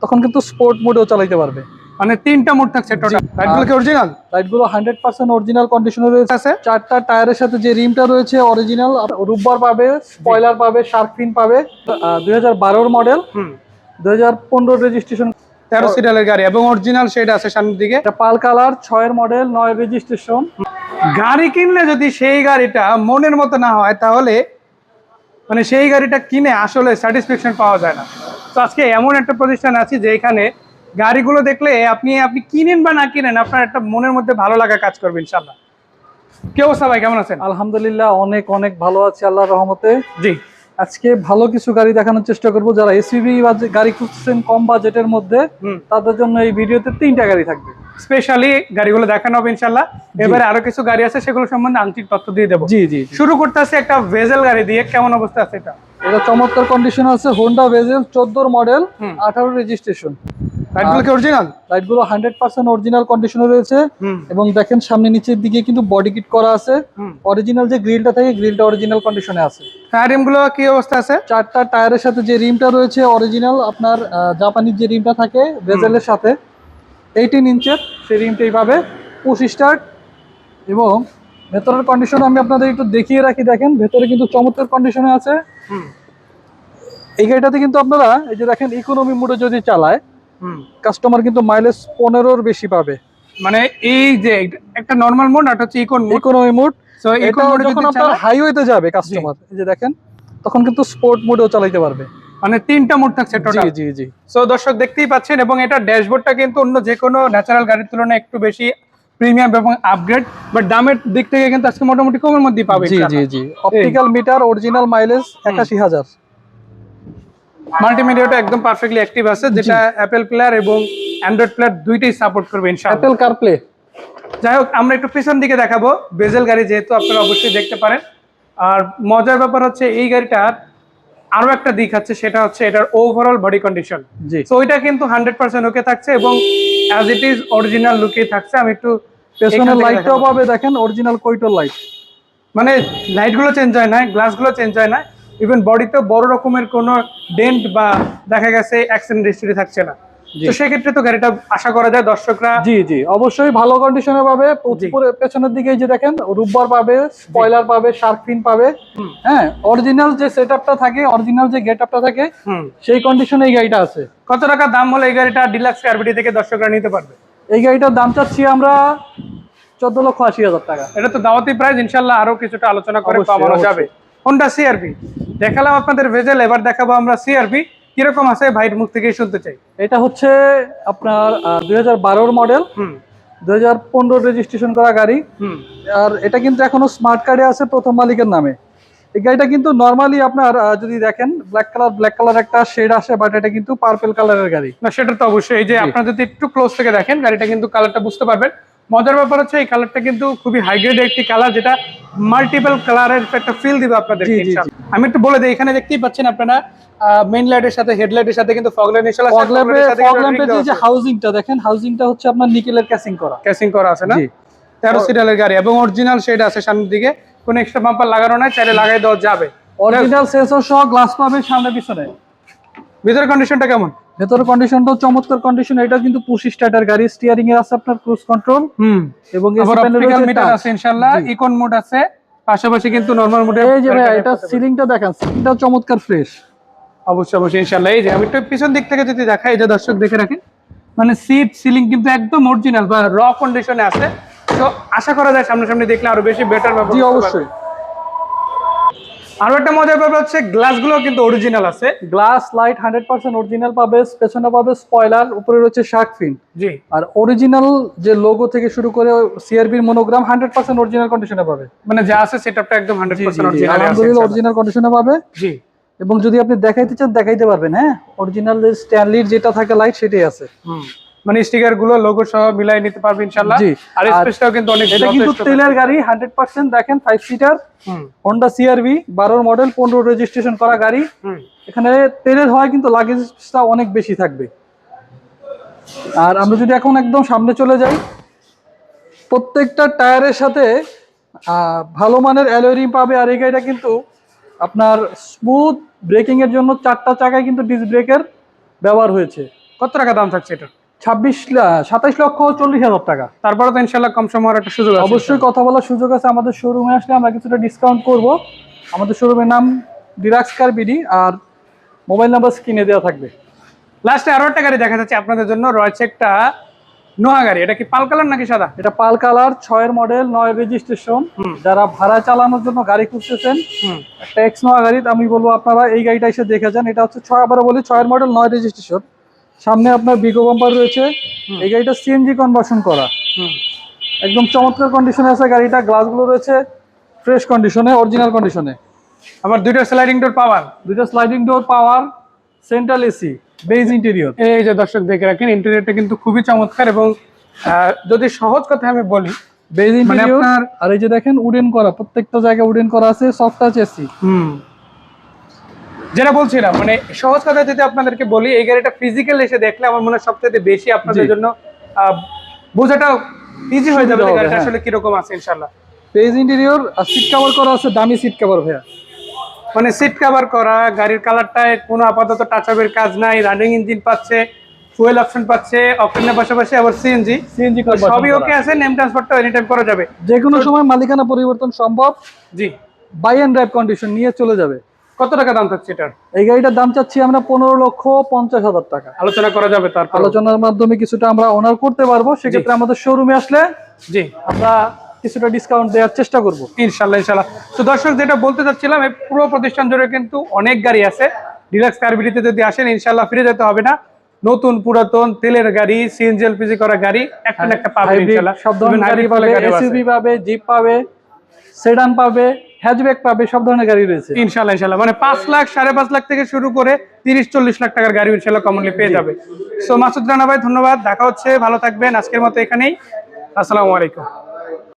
তখন কিন্তু স্পোর্ট মোডেও চালাতে পারবে। মানে তিনটা মোড থাকছে টোটাল। লাইটগুলো কি অরিজিনাল? লাইটগুলো 100% অরিজিনাল কন্ডিশনে রয়েছে। চারটা টায়ারের সাথে যে রিমটা রয়েছে অরিজিনাল, রুববার পাবে, স্পয়লার পাবে, শার্ক ফিন পাবে। 2012 মডেল, 2015 রেজিস্ট্রেশন, 13 সিরিয়ালের গাড়ি এবং অরিজিনাল শেড আছে সামনের দিকে। পাল কালার, 6 মডেল, 9 রেজিস্ট্রেশন। গাড়ি কিনলে যদি সেই গাড়িটা মনের মতো না হয় তাহলে মানে সেই গাড়িটা কিনে আসলে স্যাটিসফ্যাকশন পাওয়া যায় না। তো আজকে এমন একটা প্রতিষ্ঠান আছে যে এখানে গাড়িগুলো দেখলে আপনি কিনেন বা না কিনেন আপনার একটা মনের মধ্যে ভালো লাগা কাজ করবে ইনশাআল্লাহ। কি অবস্থা ভাই, কেমন আছেন? আলহামদুলিল্লাহ অনেক অনেক ভালো আছি আল্লাহর রহমতে। জি, আজকে ভালো কিছু গাড়ি দেখানোর চেষ্টা করব। যারা এসইউভি গাড়ি খুঁজছেন কম বাজেটের মধ্যে, তাদের জন্য এই ভিডিওতে 3টা গাড়ি থাকবে। স্পেশালি গাড়িগুলো দেখানো হবে ইনশাআল্লাহ। এবারে আরো কিছু গাড়ি আছে, সেগুলো সম্বন্ধে আংশিক তথ্য দিয়ে দেবো। জি জি। শুরু করতে আছে একটা ভেজেল গাড়ি দিয়ে। কেমন অবস্থা আছে এটা? এটা চমৎকার কন্ডিশন আছে, হোন্ডা ভেজেল, 14 মডেল, 18 রেজিস্ট্রেশন। লাইটগুলো কি অরিজিনাল? লাইটগুলো 100% অরিজিনাল কন্ডিশনে রয়েছে এবং দেখেন সামনে নিচের দিকে কিন্তু বডি কিট করা আছে। অরিজিনাল যে গ্রিলটা থাকে, গ্রিলটা অরিজিনাল কন্ডিশনে আছে। টায়ার রিমগুলো কি অবস্থা আছে? চারটা টায়ারের সাথে যে রিমটা রয়েছে অরিজিনাল, আপনার জাপানিজ যে রিমটা থাকে ভেজেলের সাথে 18 ইঞ্চের, সেই রিমটাই পাবে। পুশ স্টার্ট এবং ভেতরের কন্ডিশন আমি আপনাদের একটু দেখিয়ে রাখি। দেখেন ভেতরে কিন্তু চমৎকার কন্ডিশনে আছে। এই গাড়িটাতে কিন্তু আপনারা এই যে দেখেন ইকোনমি মোডে যদি চালায় কাস্টমার কিন্তু মাইলেজ 15-র বেশি পাবে। মানে এই যে একটা নরমাল মোড আর হচ্ছে ইকোনমি মোড। সো এটা যখন আপনার হাইওয়েতে যাবে কাস্টমার, এই যে দেখেন তখন কিন্তু স্পোর্ট মোডেও চালাতে পারবে। মানে 3টা মোড থাকছে টোটাল। জি জি জি। সো দর্শক দেখতেই পাচ্ছেন, এবং এটা ড্যাশবোর্ডটা কিন্তু অন্য যে কোনো ন্যাচারাল গাড়ির তুলনায় একটু বেশি প্রিমিয়াম এবং আপগ্রেড, বাট দামের দিক থেকে কিন্তু আজকে মোটামুটি কমের মধ্যেই পাবে। জি জি জি। Optical meter, original mileage 81,000। মাল্টিমিডিয়াটা একদম পারফেক্টলি অ্যাক্টিভ আছে, যেটা অ্যাপল প্লেয়ার এবং অ্যান্ড্রয়েড প্লেয়ার দুইটাই সাপোর্ট করবে ইনশাআল্লাহ। Apple CarPlay. যাই হোক, আমরা একটু পিছন দিকে দেখাবো। বেজেল গাড়ি যেহেতু আপনারা অবশ্যই দেখতে পারেন। আর মজার ব্যাপার হচ্ছে এই গাড়িটার আরো একটা দিক আছে, সেটা হচ্ছে এটার ওভারঅল বডি কন্ডিশন। সো ওইটা কিন্তু 100% ওকে থাকছে এবং অ্যাজ ইট ইজ অরিজিনাল লুকেই থাকছে। আমি একটু পেছনের লাইটটাও পাবে, দেখেন অরিজিনাল কোইটোর লাইট। মানে লাইটগুলো চেঞ্জ হয় না, গ্লাসগুলো চেঞ্জ হয় না, ইভেন বডিতে বড় রকমের কোনো ডেন্ট বা দেখা গেছে অ্যাক্সিডেন্ট হিস্টরি থাকছে না। তো সেক্ষেত্রে তো গাড়িটা আশা করা যায় দর্শকরা জি জি অবশ্যই ভালো কন্ডিশনে পাবে। পেছনের দিকে যে দেখেন রুববার পাবে, স্পয়লার পাবে, শার্ক ফিন পাবে। হ্যাঁ, অরিজিনাল যে সেটআপটা থাকে, অরিজিনাল যে গেটআপটা থাকে, সেই কন্ডিশনে এই গাড়িটা আছে। কত টাকা দাম হলে এই গাড়িটা ডিলাক্স কারবিটি থেকে দর্শকরা নিতে পারবে? এই গাড়িটার দাম চাচ্ছি আমরা 14,80,000 টাকা। এটা তো দাওয়াতি প্রাইস, ইনশাআল্লাহ আরো কিছুটা আলোচনা করে পাওয়া যাবে। হোন্ডা সিআরভি দেখালাম আপনাদের ভেজেল, এবার দেখাবো আমরা সিআরভি। কিরকম আছে ভাইয়ের মুখ থেকেই শুনতে চাই। এটা হচ্ছে আপনার 2012 মডেল, 2015 রেজিস্ট্রেশন করা গাড়ি। আর এটা কিন্তু এখনো স্মার্ট কার্ডে আছে প্রথম মালিকের নামে। এই গাড়িটা কিন্তু নরমালি আপনার যদি দেখেন ব্ল্যাক কালার একটা শেড আসে, বাট এটা কিন্তু পার্পল কালারের গাড়ি না। সেটা তো অবশ্যই, এই যে আপনারা যদি একটু ক্লোজ থেকে দেখেন গাড়িটা কিন্তু কালারটা বুঝতে পারবেন। মজার ব্যাপার হচ্ছে এই কালারটা কিন্তু খুবই হাই গ্রেড একটি কালার, যেটা মাল্টিপল কালারের একটা ফিল দিবে আপনাদের। আমি একটু বলে দিই, এখানে দেখতেই পাচ্ছেন আপনারা মেইন লাইটের সাথে হেডলাইটের সাথে কিন্তু ফগ লাইট ইনশাআল্লাহ ফগ ল্যাম্পের যে হাউজিংটা দেখেন, হাউজিংটা হচ্ছে আপনার নিকেলের ক্যাসিং করা আছে না। 13 সিরিয়ালের গাড়ি এবং অরিজিনাল শেড আছে সামনের দিকে, কোনো এক্সট্রা বাম্পার লাগানো নাই, চাইলে লাগাই দেওয়া যাবে। অরিজিনাল সেন্সর সহ গ্লাস পাবে সামনে পিছনে। ভিতরের কন্ডিশনটা কেমন? ভেতরের কন্ডিশনটাও চমৎকার কন্ডিশন। এটা কিন্তু পুশ স্টার্টার গাড়ি, স্টিয়ারিং এ আছে আপনার ক্রুজ কন্ট্রোল এবং অপটিক্যাল মিটার আছে ইনশাআল্লাহ, ইকন মোড আছে, পাশাপাশি কিন্তু নরমাল মোডে। এই যে ভাই এটা সিলিংটা দেখেন, সিলিংটাও চমৎকার ফ্রেশ। অবশ্যই ইনশাআল্লাহ। এই যে আমি একটু পিছন দিক থেকে যদি দেখাই, এই যে দর্শক দেখে রাখেন, মানে সিট সিলিং কিন্তু একদম অরিজিনাল বা র কন্ডিশনে আছে। তো আশা করা যায় সামনাসামনি দেখলে আরো বেশি বেটার হবে। জি অবশ্যই। আরো একটা মজার ব্যাপার হচ্ছে গ্লাসগুলো কিন্তু অরিজিনাল আছে। গ্লাস লাইট 100% অরিজিনাল পাবে, পেছনে পাবে স্পয়লার, উপরে রয়েছে শার্ক ফিন। জি। আর অরিজিনাল যে লোগো থেকে শুরু করে সিআরবির মনোগ্রাম 100% অরিজিনাল কন্ডিশনে পাবে। মানে যা আছে সেটআপটা একদম 100% অরিজিনাল আছে। আলহামদুলিল্লাহ অরিজিনাল কন্ডিশনে পাবে। জি। এবং যদি আপনি দেখাইতে চান দেখাইতে পারবেন। হ্যাঁ, অরিজিনাল স্ট্যানলির যেটা থাকে লাইট সেটাই আছে। মানে স্টিকার গুলো লোগো সহ মিলাই নিতে পারবে ইনশাআল্লাহ। আর স্পেসটাও কিন্তু অনেক। এটা কিন্তু তেলের গাড়ি 100% দেখেন 5 seater Honda CR-V 12 model 15 registration করা গাড়ি। এখানে তেলের হয় কিন্তু লাগেজটা অনেক বেশি থাকবে। আর আমরা যদি এখন একদম সামনে চলে যাই, প্রত্যেকটা টায়ারের সাথে ভালো মানের অ্যালয় রিম পাবে। আর এই গাড়িটা কিন্তু আপনার স্মুথ ব্রেকিং এর জন্য 4টা চাকায় কিন্তু ডিস্ক ব্রেকের ব্যবহার হয়েছে। কত টাকা দাম থাকছে এটা? 27,40,000 টাকা। তারপরে তো ইনশাল্লাহ কম সময় একটা সুযোগ আছে। অবশ্যই কথা বলার সুযোগ আছে, আমাদের শোরুমে আসলে আমরা কিছুটা ডিসকাউন্ট করব। আমাদের শোরুমের নাম ডিলাক্স কার বিডি, আর মোবাইল নাম্বার স্ক্রিনে দেওয়া থাকবে। লাস্টে আরো একটা গাড়ি দেখা যাচ্ছে আপনাদের জন্য, রয়েছে একটা নোহা গাড়ি। এটা কি পাল কালার নাকি সাদা? এটা পাল কালার, 6 মডেল, 9 রেজিস্ট্রেশন। যারা ভাড়া চালানোর জন্য গাড়ি খুঁজতেছেন, একটা এক্স নোহা গাড়ি, আমি বলবো আপনারা এই গাড়িটা এসে দেখে যান। এটা হচ্ছে 6, আবার বলি 6 মডেল, 9 রেজিস্ট্রেশন। সামনে আপনার বিগো বাম্পার রয়েছে। এই গাড়িটা সিএনজি কনভার্সন করা, একদম চমৎকার কন্ডিশনে আছে গাড়িটা। গ্লাসগুলো রয়েছে ফ্রেশ কন্ডিশনে, অরিজিনাল কন্ডিশনে। আবার দুইটা স্লাইডিং ডোর পাওয়ার, দুইটা স্লাইডিং ডোর পাওয়ার, সেন্ট্রাল এসি, বেজ ইন্টেরিয়র। এই যে দর্শক দেখে রাখেন, ইন্টেরিয়রটা কিন্তু খুবই চমৎকার। এবং যদি সহজ কথা আমি বলি, বেজ ইন্টেরিয়র। আপনার আর এই যে দেখেন উডেন করা, প্রত্যেকটা জায়গায় উডেন করা আছে, সফট টাচ এসি। যেটা বলছিলাম, মানে সহজ কথা যদি আপনাদেরকে বলি, এই গাড়িটা ফিজিক্যাল এসে দেখলে আমার মনে হয় সবচেয়ে বেশি আপনাদের জন্য বোঝাটা ইজি হয়ে যাবে গাড়িটা আসলে কিরকম আছে ইনশাআল্লাহ। বেজ ইন্টেরিয়র, আর সিট কভার করা আছে, দামি সিট কভার ভাইয়া। মানে সিট কভার করা, গাড়ির কালারটায় কোনো আপাতত টাচ আপের কাজ নাই, রানিং ইঞ্জিন পাচ্ছে, ফুয়েল অপশন পাচ্ছে, অকটেনের পাশাপাশি আবার সিএনজি সবই ওকে আছে। নেম ট্রান্সফারটা এনি টাইম করা যাবে, যে কোনো সময় মালিকানা পরিবর্তন সম্ভব। জি, বাই এন্ড ড্রাইভ কন্ডিশন নিয়ে চলে যাবে। কত টাকা দাম থাকছে এটার? এই গাড়িটার দাম চাচ্ছি আমরা 15,50,000 টাকা। আলোচনা করা যাবে, তার আলোচনার মাধ্যমে কিছুটা আমরা অনার করতে পারবো। সেক্ষেত্রে আমাদের শোরুমে আসলে জি আমরা কিছুটা ডিসকাউন্ট দেওয়ার চেষ্টা করব ইনশাল্লাহ। ইনশাল্লাহ। তো দর্শক, যেটা বলতে চাচ্ছিলাম, এই পুরো প্রতিষ্ঠান জুড়ে কিন্তু অনেক গাড়ি আছে। ডিলাক্স কার বিডিতে যদি আসেন ইনশাল্লাহ ফিরে যেতে হবে না। নতুন পুরাতন তেলের গাড়ি, সিএনজি এলপিজি করা গাড়ি একটা না একটা পাবেন ইনশাল্লাহ। সব ধরনের গাড়ি পাবে, এসইউভি পাবে, জিপ পাবে, সেডান পাবে, হ্যাচব্যাক পাবে, সব ধরনের গাড়ি রয়েছে ইনশাল্লাহ। ইনশাল্লাহ, মানে 5 লাখ 5.5 লাখ থেকে শুরু করে 30-40 লাখ টাকার গাড়ি ইনশাল্লাহ কমনলি পেয়ে যাবে। সো মাসুদ রানা ভাই, ধন্যবাদ। দেখা হচ্ছে, ভালো থাকবেন। আজকের মতো এখানেই, আসসালামু আলাইকুম।